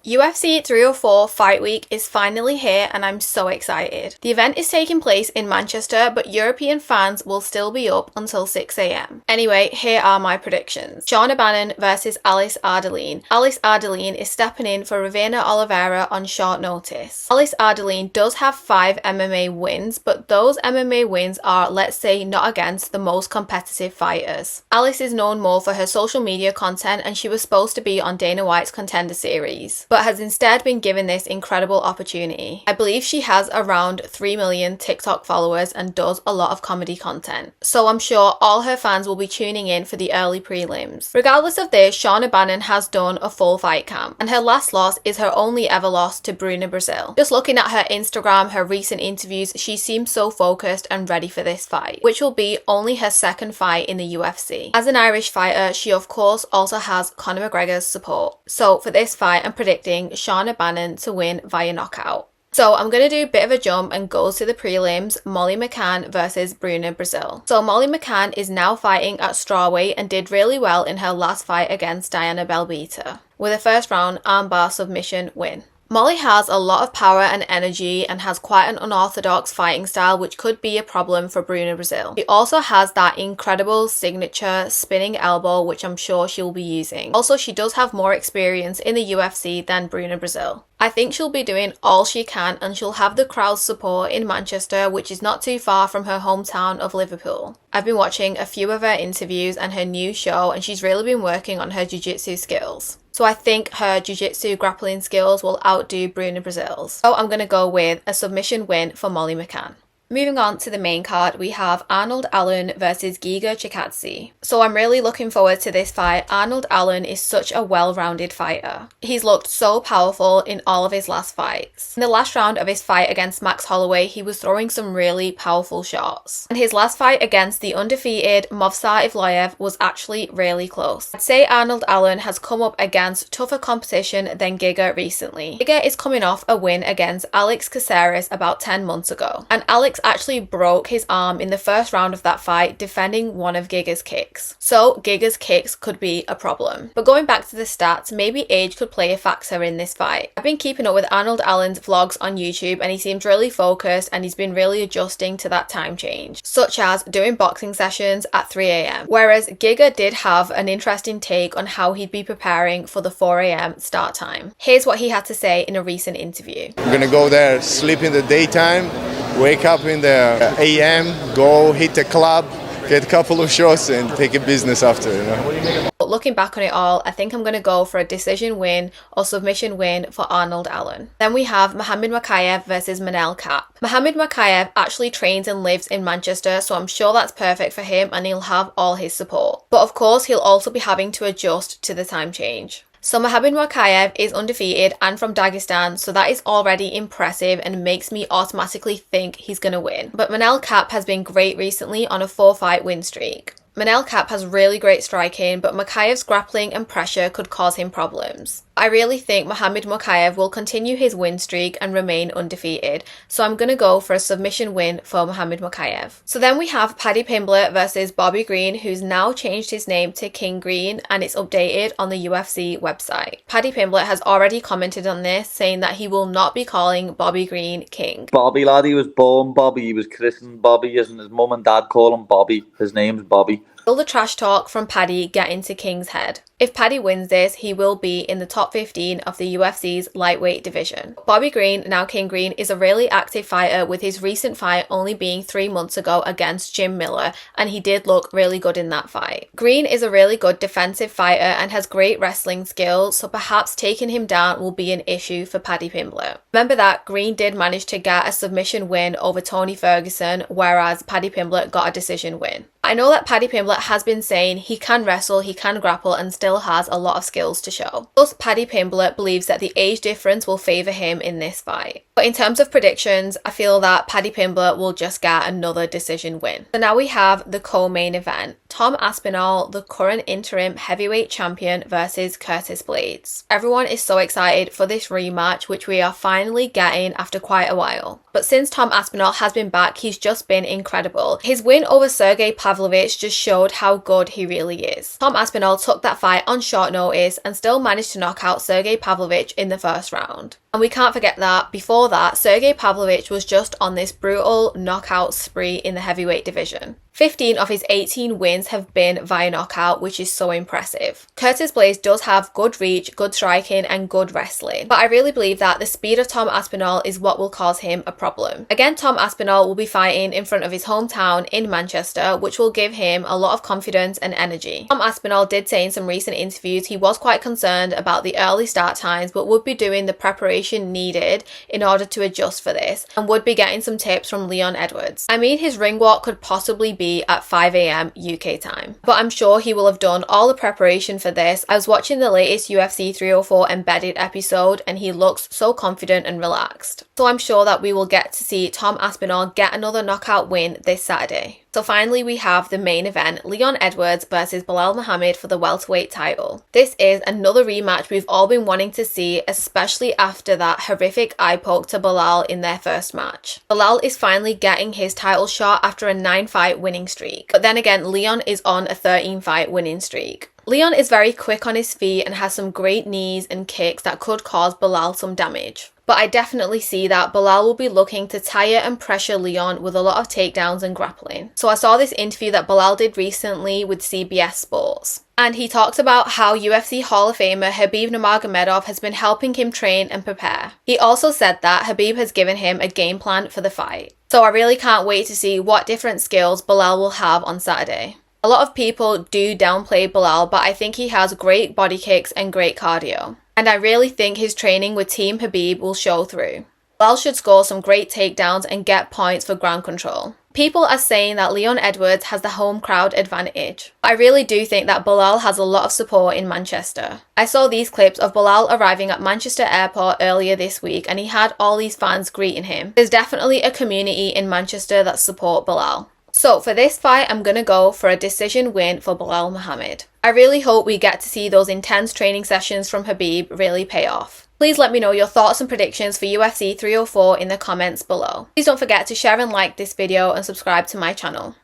UFC 304 Fight Week is finally here and I'm so excited. The event is taking place in Manchester, but European fans will still be up until 6 AM. Anyway, here are my predictions. Shauna Bannon versus Alice Ardeline. Alice Ardeline is stepping in for Ravena Oliveira on short notice. Alice Ardeline does have 5 MMA wins, but those MMA wins are, let's say, not against the most competitive fighters. Alice is known more for her social media content and she was supposed to be on Dana White's Contender Series, but has instead been given this incredible opportunity. I believe she has around 3 million TikTok followers and does a lot of comedy content, so I'm sure all her fans will be tuning in for the early prelims. Regardless of this, Shauna Bannon has done a full fight camp, and her last loss is her only ever loss to Bruna Brazil. Just looking at her Instagram, her recent interviews, she seems so focused and ready for this fight, which will be only her second fight in the UFC. As an Irish fighter, she of course also has Conor McGregor's support. So for this fight, I'm predicting Shauna Bannon to win via knockout. So I'm going to do a bit of a jump and go to the prelims, Molly McCann versus Bruna Brazil. So Molly McCann is now fighting at strawweight and did really well in her last fight against Diana Belbita, with a first round armbar submission win. Molly has a lot of power and energy and has quite an unorthodox fighting style, which could be a problem for Bruna Brazil. She also has that incredible signature spinning elbow, which I'm sure she'll be using. Also, she does have more experience in the UFC than Bruna Brazil. I think she'll be doing all she can and she'll have the crowd's support in Manchester, which is not too far from her hometown of Liverpool. I've been watching a few of her interviews and her new show, and she's really been working on her jiu-jitsu skills. So I think her jiu-jitsu grappling skills will outdo Bruna Brazil's. So I'm going to go with a submission win for Molly McCann. Moving on to the main card, we have Arnold Allen versus Giga Chikadze. So I'm really looking forward to this fight. Arnold Allen is such a well-rounded fighter. He's looked so powerful in all of his last fights. In the last round of his fight against Max Holloway, he was throwing some really powerful shots. And his last fight against the undefeated Movsar Evloev was actually really close. I'd say Arnold Allen has come up against tougher competition than Giga recently. Giga is coming off a win against Alex Caceres about 10 months ago, and Alex actually broke his arm in the first round of that fight defending one of Giga's kicks. So Giga's kicks could be a problem. But going back to the stats, maybe age could play a factor in this fight. I've been keeping up with Arnold Allen's vlogs on YouTube and he seems really focused and he's been really adjusting to that time change, such as doing boxing sessions at 3 AM. Whereas Giga did have an interesting take on how he'd be preparing for the 4 AM start time. Here's what he had to say in a recent interview. I'm gonna go there, sleep in the daytime, wake up in the AM, go hit the club, get a couple of shots and take a business after, you know. But looking back on it all, I think I'm going to go for a decision win or submission win for Arnold Allen. Then we have Muhammad Mokaev versus Manel Kape. Muhammad Mokaev actually trains and lives in Manchester, so I'm sure that's perfect for him and he'll have all his support. But of course, he'll also be having to adjust to the time change. So Muhammad Mokaev is undefeated and from Dagestan, so that is already impressive and makes me automatically think he's going to win. But Manel Kape has been great recently on a 4-fight win streak. Manel Kape has really great striking, but Mokaev's grappling and pressure could cause him problems. I really think Muhammad Mokaev will continue his win streak and remain undefeated, so I'm going to go for a submission win for Muhammad Mokaev. So then we have Paddy Pimblett versus Bobby Green, who's now changed his name to King Green and it's updated on the UFC website. Paddy Pimblett has already commented on this, saying that he will not be calling Bobby Green King. Bobby, lad, he was born Bobby, he was christened Bobby, and his mum and dad call him Bobby. His name's Bobby. Will the trash talk from Paddy get into King's head? If Paddy wins this, he will be in the top 15 of the UFC's lightweight division. Bobby Green, now King Green, is a really active fighter, with his recent fight only being 3 months ago against Jim Miller, and he did look really good in that fight. Green is a really good defensive fighter and has great wrestling skills, so perhaps taking him down will be an issue for Paddy Pimblett. Remember that Green did manage to get a submission win over Tony Ferguson, whereas Paddy Pimblett got a decision win. I know that Paddy Pimblett has been saying he can wrestle, he can grapple, and still has a lot of skills to show. Plus, Paddy Pimblett believes that the age difference will favour him in this fight. But in terms of predictions, I feel that Paddy Pimblett will just get another decision win. So now we have the co-main event, Tom Aspinall, the current interim heavyweight champion, versus Curtis Blades. Everyone is so excited for this rematch, which we are finally getting after quite a while. But since Tom Aspinall has been back, he's just been incredible. His win over Sergey Pavlovich just showed how good he really is. Tom Aspinall took that fight on short notice and still managed to knock out Sergey Pavlovich in the first round. And we can't forget that before that, Sergey Pavlovich was just on this brutal knockout spree in the heavyweight division. 15 of his 18 wins have been via knockout, which is so impressive. Curtis Blades does have good reach, good striking, and good wrestling, but I really believe that the speed of Tom Aspinall is what will cause him a problem. Again, Tom Aspinall will be fighting in front of his hometown in Manchester, which will give him a lot of confidence and energy. Tom Aspinall did say in some recent interviews he was quite concerned about the early start times, but would be doing the preparation needed in order to adjust for this, and would be getting some tips from Leon Edwards. I mean, his ring walk could possibly be at 5 AM UK time, but I'm sure he will have done all the preparation for this. I was watching the latest UFC 304 embedded episode and he looks so confident and relaxed. So I'm sure that we will get to see Tom Aspinall get another knockout win this Saturday. So finally we have the main event, Leon Edwards versus Belal Muhammad for the welterweight title. This is another rematch we've all been wanting to see, especially after that horrific eye poke to Belal in their first match. Belal is finally getting his title shot after a 9-fight winning streak. But then again, Leon is on a 13-fight winning streak. Leon is very quick on his feet and has some great knees and kicks that could cause Belal some damage. But I definitely see that Belal will be looking to tire and pressure Leon with a lot of takedowns and grappling. So I saw this interview that Belal did recently with CBS Sports, and he talked about how UFC Hall of Famer Khabib Nurmagomedov has been helping him train and prepare. He also said that Khabib has given him a game plan for the fight. So I really can't wait to see what different skills Belal will have on Saturday. A lot of people do downplay Belal, but I think he has great body kicks and great cardio. And I really think his training with Team Khabib will show through. Belal should score some great takedowns and get points for ground control. People are saying that Leon Edwards has the home crowd advantage. I really do think that Belal has a lot of support in Manchester. I saw these clips of Belal arriving at Manchester Airport earlier this week and he had all these fans greeting him. There's definitely a community in Manchester that support Belal. So for this fight, I'm going to go for a decision win for Belal Muhammad. I really hope we get to see those intense training sessions from Khabib really pay off. Please let me know your thoughts and predictions for UFC 304 in the comments below. Please don't forget to share and like this video and subscribe to my channel.